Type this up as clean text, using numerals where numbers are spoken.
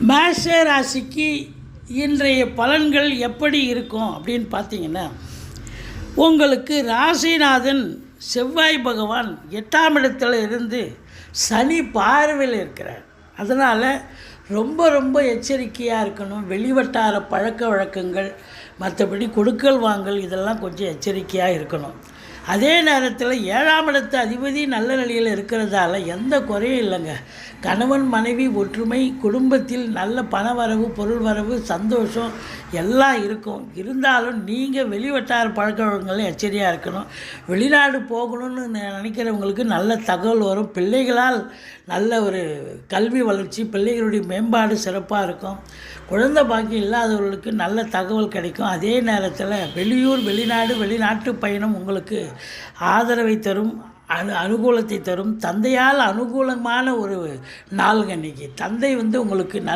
மேஷ ராசிக்கு இன்றைய பலன்கள் எப்படி இருக்கும் அப்படின்னு பார்த்தீங்கன்னா, உங்களுக்கு ராசிநாதன் செவ்வாய் பகவான் 8ஆம் இடத்துல இருந்து சனி பார்வையில் இருக்கிறார். அதனால் ரொம்ப ரொம்ப எச்சரிக்கையாக இருக்கணும். வெளிவட்டார பழக்க வழக்கங்கள், மற்றபடி கொடுக்கல் வாங்கல் இதெல்லாம் கொஞ்சம் எச்சரிக்கையாக இருக்கணும். அதே நேரத்தில் 7ஆம் இடத்து அதிபதி நல்ல நிலையில் இருக்கிறதால எந்த குறையும் இல்லைங்க. கணவன் மனைவி ஒற்றுமை, குடும்பத்தில் நல்ல பணவரவு, பொருள் வரவு, சந்தோஷம் எல்லாம் இருக்கும். இருந்தாலும் நீங்கள் வெளிவட்டார பழக்க வழக்கங்களில் எச்சரிக்கையாக இருக்கணும். வெளிநாடு போகணும்னு நினைக்கிறவங்களுக்கு நல்ல தகவல் வரும். பிள்ளைகளால் நல்ல ஒரு கல்வி வளர்ச்சி, பிள்ளைகளுடைய மேம்பாடு சிறப்பாக இருக்கும். குழந்தை பாக்கியம் இல்லாதவர்களுக்கு நல்ல தகவல் கிடைக்கும். அதே நேரத்தில் வெளியூர், வெளிநாடு, வெளிநாட்டு பயணம் உங்களுக்கு ஆதரவை தரும், அனுகூலத்தை தரும். தந்தையால் அனுகூலமான ஒரு நாளுங்க இன்றைக்கி. தந்தை உங்களுக்கு